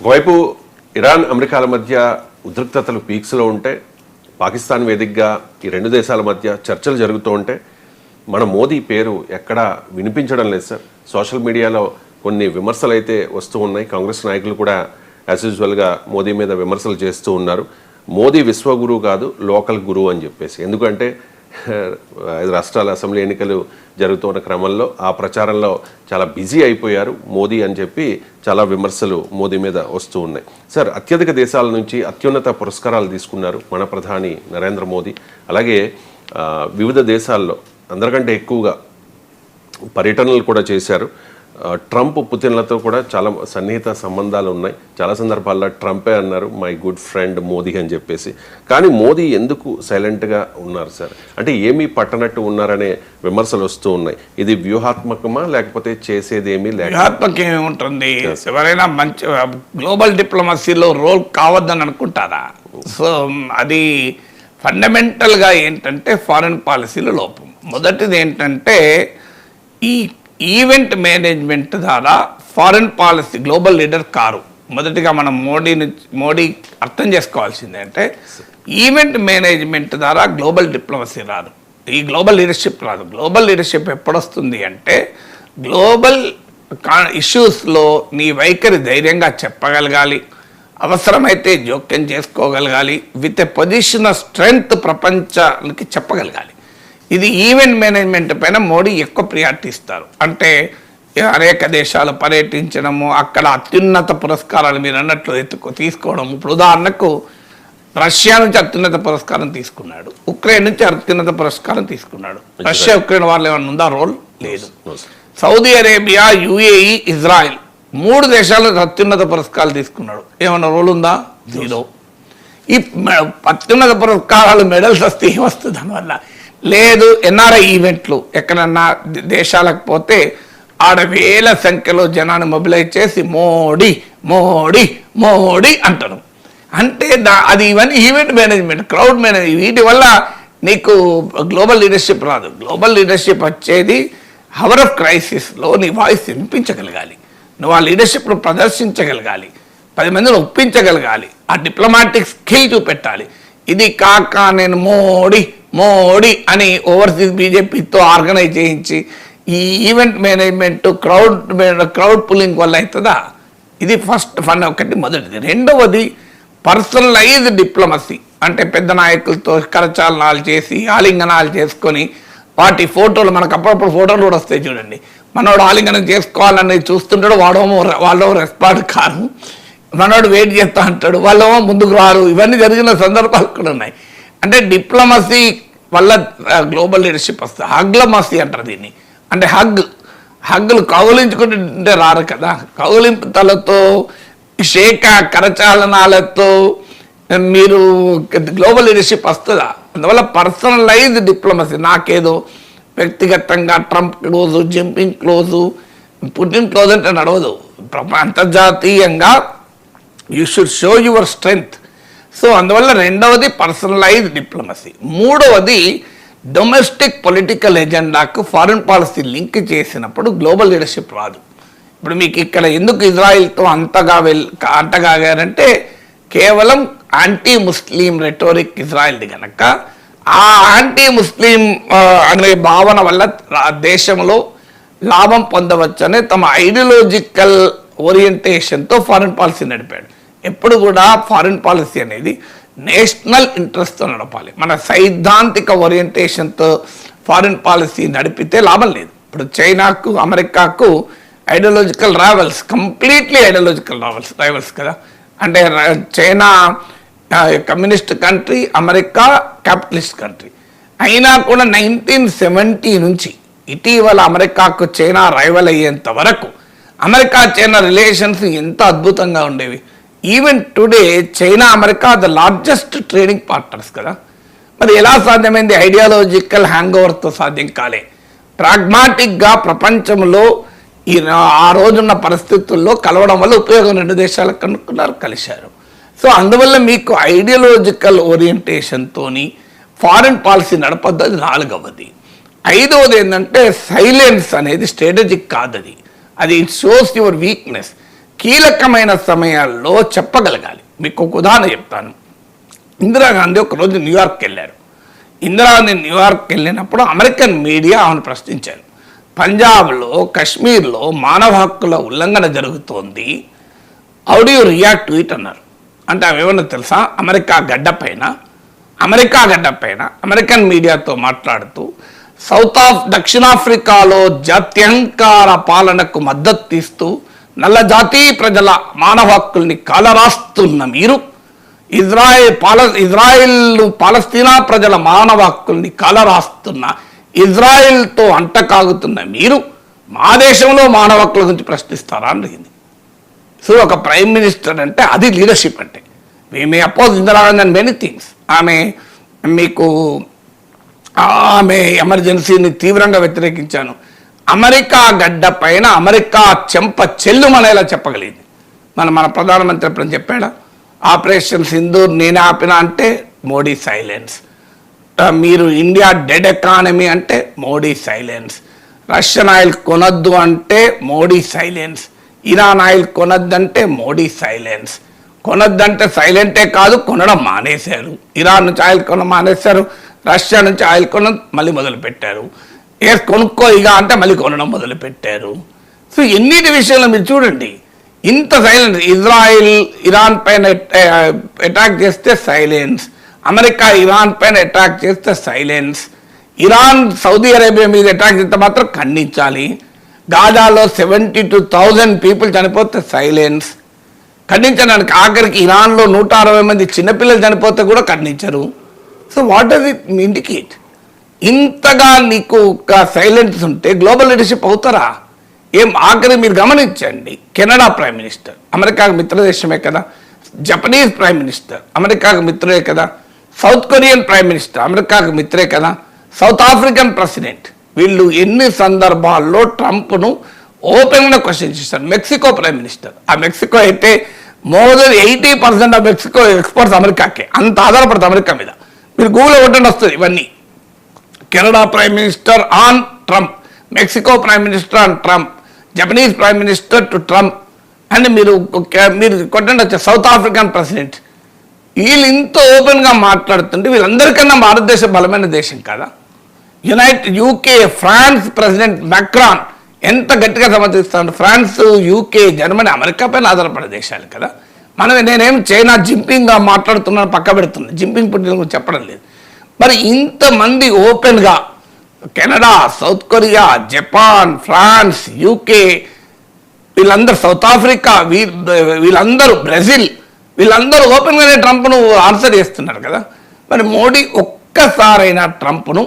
ఒకవైపు ఇరాన్ అమెరికాల మధ్య ఉద్రిక్తతలు పీక్స్లో ఉంటే, పాకిస్తాన్ వేదికగా ఈ రెండు దేశాల మధ్య చర్చలు జరుగుతూ ఉంటే మన మోదీ పేరు ఎక్కడా వినిపించడం లేదు సార్. సోషల్ మీడియాలో కొన్ని విమర్శలు అయితే వస్తూ ఉన్నాయి. కాంగ్రెస్ నాయకులు కూడా యాజ్ యూజువల్గా మోదీ మీద విమర్శలు చేస్తూ ఉన్నారు. మోదీ విశ్వగురువు కాదు, లోకల్ గురువు అని చెప్పేసి. ఎందుకంటే 5 రాష్ట్రాల అసెంబ్లీ ఎన్నికలు జరుగుతున్న క్రమంలో ఆ ప్రచారంలో చాలా బిజీ అయిపోయారు మోదీ అని చెప్పి చాలా విమర్శలు మోదీ మీద వస్తూ ఉన్నాయి. సార్, అత్యధిక దేశాల నుంచి అత్యున్నత పురస్కారాలు తీసుకున్నారు మన ప్రధాని నరేంద్ర మోదీ. అలాగే వివిధ దేశాల్లో అందరికంటే ఎక్కువగా పర్యటనలు కూడా చేశారు. ట్రంప్ పుతిన్లతో కూడా చాలా సన్నిహిత సంబంధాలు ఉన్నాయి. చాలా సందర్భాల్లో ట్రంపే అన్నారు మై గుడ్ ఫ్రెండ్ మోదీ అని చెప్పేసి. కానీ మోదీ ఎందుకు సైలెంట్గా ఉన్నారు సార్? అంటే ఏమీ పట్టనట్టు ఉన్నారనే విమర్శలు వస్తూ ఉన్నాయి. ఇది వ్యూహాత్మకమా లేకపోతే చేసేదేమీ లేక? వ్యూహాత్మకం ఏముంటుంది? ఎవరైనా మంచి గ్లోబల్ డిప్లొమసీలో రోల్ కావద్దని అనుకుంటారా? సో అది ఫండమెంటల్గా ఏంటంటే ఫారిన్ పాలసీలో లోపం. మొదటిది ఏంటంటే ఈ ఈవెంట్ మేనేజ్మెంట్ ద్వారా ఫారిన్ పాలసీ గ్లోబల్ లీడర్ కారు. మొదటిగా మనం మోడీ అర్థం చేసుకోవాల్సింది అంటే ఈవెంట్ మేనేజ్మెంట్ ద్వారా గ్లోబల్ డిప్లొమసీ రాదు, ఈ గ్లోబల్ లీడర్షిప్ రాదు. గ్లోబల్ లీడర్షిప్ ఎప్పుడొస్తుంది అంటే గ్లోబల్ ఇష్యూస్లో నీ వైఖరి ధైర్యంగా చెప్పగలగాలి, అవసరమైతే జోక్యం చేసుకోగలగాలి, with a position of strength ప్రపంచానికి చెప్పగలగాలి. ఇది ఈవెంట్ మేనేజ్మెంట్ పైన మోడీ ఎక్కువ ప్రియారిటీ ఇస్తారు. అంటే అనేక దేశాలు పర్యటించడము, అక్కడ అత్యున్నత పురస్కారాలు మీరు అన్నట్లు తీసుకోవడం. ఇప్పుడు ఉదాహరణకు రష్యా నుంచి అత్యున్నత పురస్కారం తీసుకున్నాడు, ఉక్రెయిన్ నుంచి అత్యున్నత పురస్కారం తీసుకున్నాడు. రష్యా ఉక్రెయిన్ వాళ్ళు ఏమన్నా ఉందా? రోల్ లేదు. సౌదీ అరేబియా, యుఏఈ, ఇజ్రాయెల్ 3 దేశాలు అత్యున్నత పురస్కారాలు తీసుకున్నాడు. ఏమన్నా రోల్ ఉందా? జీరో. ఈ అత్యున్నత పురస్కారాలు మెడల్స్ వస్తే ఏమొస్తుంది దానివల్ల? లేదు. ఎన్ఆర్ఐ ఈవెంట్లు ఎక్కడన్నా దేశాలకు పోతే ఆడ వేల సంఖ్యలో జనాన్ని మొబిలైజ్ చేసి మోడీ మోడీ మోడీ అంటారు. అంటే అది ఇవన్నీ ఈవెంట్ మేనేజ్మెంట్, క్రౌడ్ మేనేజ్మెంట్. వీటి వల్ల నీకు గ్లోబల్ లీడర్షిప్ రాదు. గ్లోబల్ లీడర్షిప్ వచ్చేది హవర్ ఆఫ్ క్రైసిస్లో నీ వాయిస్ వినిపించగలగాలి, నువ్వు ఆ లీడర్షిప్ను ప్రదర్శించగలగాలి, 10 మందిని ఒప్పించగలగాలి, ఆ డిప్లొమాటిక్ స్కిల్ చూపెట్టాలి. ఇది కాక నేను మోడీ మోడీ అని ఓవర్సీస్ బీజేపీతో ఆర్గనైజ్ చేయించి ఈ ఈవెంట్ మేనేజ్మెంట్ క్రౌడ్ పుల్లింగ్ వల్ల అవుతుందా? ఇది ఒకటి మొదటిది. రెండవది పర్సనలైజ్డ్ డిప్లొమసీ. అంటే పెద్ద నాయకులతో కరచాలనాలు చేసి ఆలింగనాలు చేసుకొని వాటి ఫోటోలు, మనకు అప్పుడప్పుడు ఫోటోలు కూడా వస్తాయి చూడండి. మనోడు ఆలింగనం చేసుకోవాలని చూస్తుంటాడు, వాళ్ళేమో రెస్పాండ్ కారు, మనోడు వెయిట్ చేస్తూ అంటాడు, వాళ్ళేమో ముందుకు రారు. ఇవన్నీ జరిగిన సందర్భాలు కూడా ఉన్నాయి. అంటే డిప్లొమసీ వల్ల గ్లోబల్ లీడర్షిప్ వస్తుంది. హగ్లమసీ అంటారు దీన్ని. అంటే హగ్గులు కౌలించుకుంటుంటే రారు కదా, కౌలింపులతో కరచాలనాలతో మీరు గ్లోబల్ లీడర్షిప్ వస్తుందా? అందువల్ల పర్సనలైజ్డ్ డిప్లొమసీ. నాకేదో వ్యక్తిగతంగా Trump close, Jinping close, Putin close అంటే నడవదు. అంతర్జాతీయంగా you should show your strength. So అందువల్ల రెండవది పర్సనలైజ్డ్ డిప్లొమసీ. మూడవది డొమెస్టిక్ పొలిటికల్ ఎజెండాకు ఫారిన్ పాలసీ లింక్ చేసినప్పుడు గ్లోబల్ లీడర్షిప్ రాదు. ఇప్పుడు మీకు ఇక్కడ ఎందుకు ఇజ్రాయిల్తో అంతగాగారంటే కేవలం యాంటీ ముస్లిం రెటోరిక్ ఇజ్రాయిల్ది కనుక ఆ యాంటీ ముస్లిం అనే భావన వల్ల దేశంలో లాభం పొందవచ్చనే తమ ఐడియాలజికల్ ఓరియంటేషన్తో ఫారిన్ పాలసీ నడిపాడు. ఎప్పుడు కూడా ఫారిన్ పాలసీ అనేది నేషనల్ ఇంట్రెస్ట్తో నడపాలి. మన సైద్ధాంతిక ఓరియంటేషన్తో ఫారిన్ పాలసీ నడిపితే లాభం లేదు. ఇప్పుడు చైనాకు అమెరికాకు ideological rivals, completely ideological rivals కదా. అంటే China communist country, America capitalist country. అయినా కూడా 1970 నుంచి ఇటీవల అమెరికాకు చైనా రైవల్ అయ్యేంత వరకు అమెరికా చైనా రిలేషన్స్ ఎంత అద్భుతంగా ఉండేవి. Even today China America the largest trading partners కదా. మరి ఎలా సాధ్యమైంది? ఐడియాలజికల్ హ్యాంగ్ ఓవర్తో సాధ్యం కాలే. ప్రాగ్మాటిక్గా ప్రపంచంలో ఆ రోజున్న పరిస్థితుల్లో కలవడం వల్ల ఉపయోగం 2 దేశాలకు కనుక్కున్నారు, కలిశారు. సో అందువల్ల మీకు ఐడియాలజికల్ ఓరియంటేషన్తో ఫారిన్ పాలసీ నడపద్దు. అది 4వది. 5వది ఏంటంటే సైలెన్స్ అనేది స్ట్రాటజిక్ కాదు. అది ఇట్ షోస్ యువర్ వీక్నెస్. కీలకమైన సమయాల్లో చెప్పగలగాలి. మీకు ఒక ఉదాహరణ చెప్తాను. ఇందిరాగాంధీ ఒకరోజు న్యూయార్క్ వెళ్ళారు. ఇందిరాగాంధీ న్యూయార్క్ వెళ్ళినప్పుడు అమెరికన్ మీడియా ఆమెను ప్రశ్నించారు. పంజాబ్లో, కాశ్మీర్లో మానవ హక్కుల ఉల్లంఘన జరుగుతోంది, how do you react to it అన్నారు. అంటే అవి ఏమన్నా తెలుసా, అమెరికా గడ్డ పైన అమెరికన్ మీడియాతో మాట్లాడుతూ దక్షిణాఫ్రికాలో జాత్యహంకార పాలనకు మద్దతు ఇస్తూ నల్ల జాతీయ ప్రజల మానవ హక్కుల్ని కాలరాస్తున్న మీరు, ఇజ్రాయిల్ పాలస్తీనా ప్రజల మానవ హక్కుల్ని కాలరాస్తున్న ఇజ్రాయిల్తో అంటకాగుతున్న మీరు మా దేశంలో మానవ హక్కుల గురించి ప్రశ్నిస్తారా అని అడిగింది. సో ఒక ప్రైమ్ మినిస్టర్ అంటే అది లీడర్షిప్ అంటే. వి మే oppose Indira Gandhi and many things. ఆమె ఎమర్జెన్సీని తీవ్రంగా వ్యతిరేకించాను. అమెరికా గడ్డ పైన అమెరికా చెంప చెల్లుమనేలా చెప్పగలిగింది. మన ప్రధానమంత్రి ఎప్పుడని చెప్పాడా, ఆపరేషన్ సింధూర్ నేనే ఆపిన అంటే మోడీ సైలెన్స్. మీరు ఇండియా డెడ్ ఎకానమీ అంటే మోడీ సైలెన్స్. రష్యన్ ఆయిల్ కొనొద్దు అంటే మోడీ సైలెన్స్. ఇరాన్ ఆయిల్ కొనొద్దంటే మోడీ సైలెన్స్. కొనొద్దంటే సైలెంటే కాదు, కొనడం మానేశారు. ఇరాన్ నుంచి ఆయిల్ కొనడం మానేశారు, రష్యా నుంచి ఆయిల్ కొనడం మళ్ళీ మొదలుపెట్టారు. కొనుక్కో ఇక అంటే మళ్ళీ కొనడం మొదలుపెట్టారు. సో ఎన్నిటి విషయంలో మీరు చూడండి, ఇంత సైలెన్స్. ఇజ్రాయిల్ ఇరాన్ పైన అటాక్ చేస్తే సైలెన్స్, అమెరికా ఇరాన్ పైన అటాక్ చేస్తే సైలెన్స్, ఇరాన్ సౌదీ అరేబియా మీద అటాక్ చేస్తే మాత్రం ఖండించాలి. గాజాలో 72,000 పీపుల్ చనిపోతే సైలెన్స్, ఖండించడానికి. ఆఖరికి ఇరాన్లో 160 మంది చిన్నపిల్లలు చనిపోతే కూడా ఖండించరు. So what does it indicate? ఇంతగా నీకు ఒక సైలెన్స్ ఉంటే గ్లోబల్ లీడర్షిప్ అవుతారా? ఆఖరి మీరు గమనించండి, కెనడా ప్రైమ్ మినిస్టర్ అమెరికాకు మిత్రదేశమే కదా, జపనీస్ ప్రైమ్ మినిస్టర్ అమెరికాకు మిత్రుడే కదా, సౌత్ కొరియన్ ప్రైమ్ మినిస్టర్ అమెరికాకు మిత్రే కదా, సౌత్ ఆఫ్రికన్ ప్రెసిడెంట్, వీళ్ళు ఎన్ని సందర్భాల్లో ట్రంప్ను ఓపెన్గా క్వశ్చన్ చేశారు. మెక్సికో ప్రైమ్ మినిస్టర్, ఆ మెక్సికో అయితే more than 80% of Mexico exports అమెరికాకే, అంత ఆధారపడుతుంది అమెరికా మీద. మీరు గూగుల్లో కొట్టండి వస్తుంది ఇవన్నీ. Canada prime minister on Trump, Mexico prime minister on Trump, Japanese prime minister to Trump అని మీరు కొట్టండి వచ్చే సౌత్ ఆఫ్రికన్ ప్రెసిడెంట్. వీళ్ళు ఇంత ఓపెన్గా మాట్లాడుతుంటే వీళ్ళందరికన్నా భారతదేశం బలమైన దేశం కదా. యూకే ఫ్రాన్స్ ప్రెసిడెంట్ మ్యాక్రాన్ ఎంత గట్టిగా సమర్థిస్తాడు. ఫ్రాన్స్, యూకే, జర్మనీ అమెరికా పైన ఆధారపడే దేశాలు కదా. నేనేం చైనా జింపింగ్గా మాట్లాడుతున్నాను పక్క పెడుతున్నాను, జింపింగ్ పుట్టిన గురించి చెప్పడం లేదు. మరి ఇంతమంది ఓపెన్గా Canada, South Korea, Japan, France, UK, వీళ్ళందరూ సౌత్ ఆఫ్రికా, వీళ్ళందరూ బ్రెజిల్, వీళ్ళందరూ ఓపెన్గానే ట్రంప్ను ఆన్సర్ చేస్తున్నారు కదా. మరి మోడీ ఒక్కసారైనా ట్రంప్ను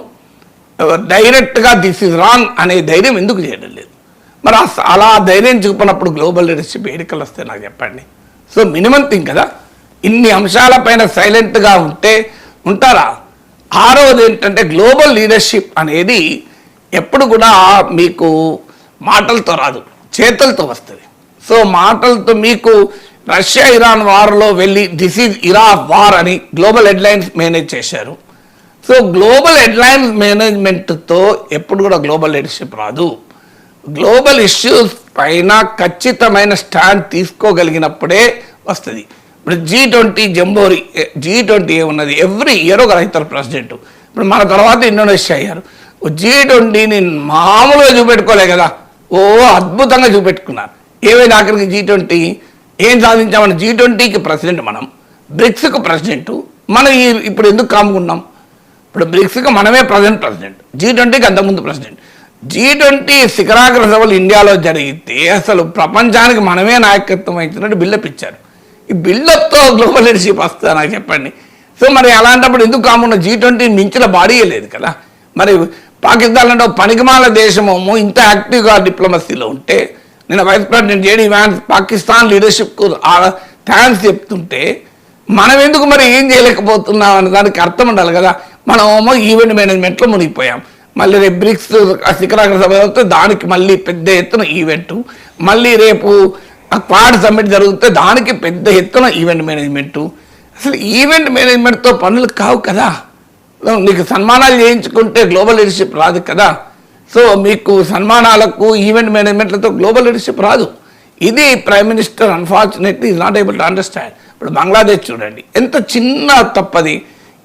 డైరెక్ట్గా దిస్ ఇస్ రాంగ్ అనే ధైర్యం ఎందుకు చేయడం లేదు? మరి అలా ధైర్యం చూపినప్పుడు గ్లోబల్ లీడర్షిప్ ఎన్నికలు వస్తే నాకు చెప్పండి. సో మినిమం థింగ్ కదా, ఇన్ని అంశాలపైన సైలెంట్గా ఉంటారా? ఆరోది ఏంటంటే గ్లోబల్ లీడర్షిప్ అనేది ఎప్పుడు కూడా మీకు మాటలతో రాదు, చేతులతో వస్తుంది. సో మాటలతో మీకు రష్యా ఇరాన్ వార్లో వెళ్ళి దిస్ ఈజ్ ఇరాన్ వార్ అని గ్లోబల్ హెడ్లైన్స్ మేనేజ్ చేశారు. సో గ్లోబల్ హెడ్లైన్స్ మేనేజ్మెంట్తో ఎప్పుడు కూడా గ్లోబల్ లీడర్షిప్ రాదు. గ్లోబల్ ఇష్యూస్ పైన ఖచ్చితమైన స్టాండ్ తీసుకోగలిగినప్పుడే వస్తుంది. ఇప్పుడు G20 జంబోరీ, G20 ఏమున్నది, ఎవ్రీ ఇయర్ ఒక రైతు ప్రెసిడెంట్. ఇప్పుడు మన తర్వాత ఇండోనేషియా అయ్యారు. G20ని మామూలుగా చూపెట్టుకోలే కదా, అద్భుతంగా చూపెట్టుకున్నారు. ఏమైనా ఆఖరికి G20 ఏం సాధించామని, G20కి ప్రెసిడెంట్ మనం, బ్రిక్స్కు ప్రెసిడెంట్ మనం. ఇప్పుడు ఎందుకు కాముకున్నాం? ఇప్పుడు బ్రిక్స్కి మనమే ప్రెసిడెంట్, G20కి అంతకుముందు ప్రెసిడెంట్. G20 శిఖరాగ్ర సభలు ఇండియాలో జరిగితే అసలు ప్రపంచానికి మనమే నాయకత్వం వహించినట్టు బిల్డప్ ఇచ్చారు. ఈ బిల్డప్తో గ్లోబల్ లీడర్షిప్ వస్తుందా నాకు చెప్పండి. సో మరి అలాంటప్పుడు ఎందుకు కామున్న G20 మించిన బాడీయే లేదు కదా. మరి పాకిస్తాన్ అంటే పనికిమాల దేశమేమో ఇంత యాక్టివ్గా డిప్లొమసీలో ఉంటే, నేను vice president JD Vance Pakistan లీడర్షిప్కు థ్యాంక్స్ చెప్తుంటే మనం ఎందుకు మరి ఏం చేయలేకపోతున్నాం అనే దానికి అర్థం ఉండాలి కదా. మనమేమో ఈవెంట్ మేనేజ్మెంట్లో మునిగిపోయాం. మళ్ళీ రేపు బ్రిక్స్ శిఖరాగ్ర సభ అవుతే దానికి మళ్ళీ పెద్ద ఎత్తున ఈవెంటు, మళ్ళీ రేపు క్వాడ్ సమ్మిట్ జరిగితే దానికి పెద్ద ఎత్తున ఈవెంట్ మేనేజ్మెంటు. అసలు ఈవెంట్ మేనేజ్మెంట్తో పనులు కావు కదా. నీకు సన్మానాలు చేయించుకుంటే గ్లోబల్ లీడర్షిప్ రాదు కదా. సో మీకు సన్మానాలకు ఈవెంట్ మేనేజ్మెంట్లతో గ్లోబల్ లీడర్షిప్ రాదు. ఇది prime minister unfortunately is not able to understand. ఇప్పుడు బంగ్లాదేశ్ చూడండి, ఎంత చిన్న తప్పది.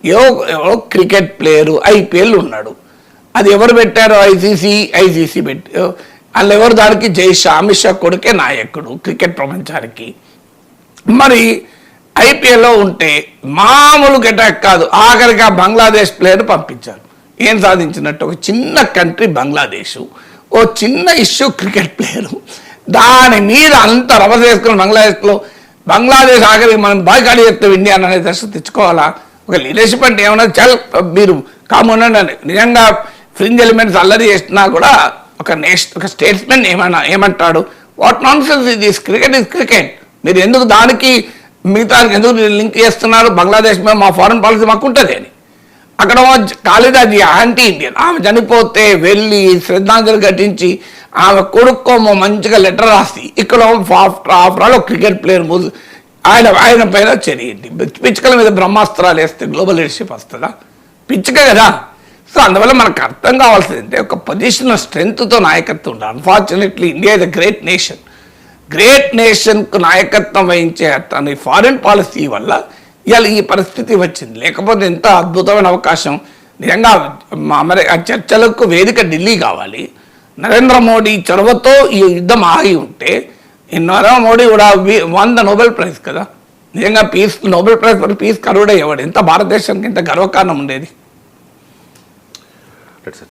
ఎవరో క్రికెట్ ప్లేయరు ఐపీఎల్ ఉన్నాడు, అది ఎవరు పెట్టారు? ఐసీసీ పెట్టి, వాళ్ళు ఎవరు దానికి అమిత్ షా కొడుకే నాయకుడు క్రికెట్ ప్రపంచానికి. మరి ఐపీఎల్లో ఉంటే మామూలు అటాక్ కాదు, ఆఖరిగా బంగ్లాదేశ్ ప్లేయర్ పంపించారు. ఏం సాధించినట్టు? ఒక చిన్న కంట్రీ బంగ్లాదేశ్, ఓ చిన్న ఇష్యూ క్రికెట్ ప్లేయరు, దాని మీద అంత రభ చేసుకుని బంగ్లాదేశ్ ఆఖరికి మనం బాయ్కాట్ చేస్తాం ఇండియా అనే దశ తెచ్చుకోవాలా? ఒక లీడర్షిప్ అంటే ఏమన్నా మీరు కామన్ అండి. నిజంగా ఫ్రింజ్ ఎలిమెంట్స్ అల్లరి చేసినా కూడా ఒక స్టేట్స్మెన్ ఏమంటాడు? వాట్ నాన్ సెన్స్ ఇది, క్రికెట్ ఇస్ క్రికెట్. మీరు ఎందుకు దానికి మిగతా ఎందుకు లింక్ చేస్తున్నారు? బంగ్లాదేశ్ మీద మా ఫారెన్ పాలసీ మాకు ఉంటుంది అని. అక్కడ కాళిదాజీ యాంటీ ఇండియన్, ఆమె చనిపోతే వెళ్ళి శ్రద్ధాంజలి ఘటించి ఆమె కొడుకోమో మంచిగా లెటర్ రాసి, ఇక్కడ ఆఫ్టర్ ఆల్ క్రికెట్ ప్లేయర్ ఆయన పైన చర్యండి. పిచ్చుకల మీద బ్రహ్మాస్త్రాలు వేస్తే గ్లోబల్ లీడర్షిప్ వస్తుందా? పిచ్చుక కదా. సో అందువల్ల మనకు అర్థం కావాల్సింది అంటే ఒక పొజిషనల్ స్ట్రెంగ్త్తో నాయకత్వం ఉండాలి. Unfortunately India is a great నేషన్కు నాయకత్వం వహించే అతని ఫారిన్ పాలసీ వల్ల ఇవాళ ఈ పరిస్థితి వచ్చింది. లేకపోతే ఎంత అద్భుతమైన అవకాశం. నిజంగా ఆ చర్చలకు వేదిక ఢిల్లీ కావాలి. నరేంద్ర మోడీ చొరవతో ఈ యుద్ధం ఆగి ఉంటే నరేంద్ర మోడీ కూడా వన్ ద నోబెల్ ప్రైజ్ కదా. నిజంగా నోబెల్ ప్రైజ్ ఫర్ పీస్ కరువుడే ఎవడు? ఎంత భారతదేశానికి ఎంత గర్వకారణం ఉండేది.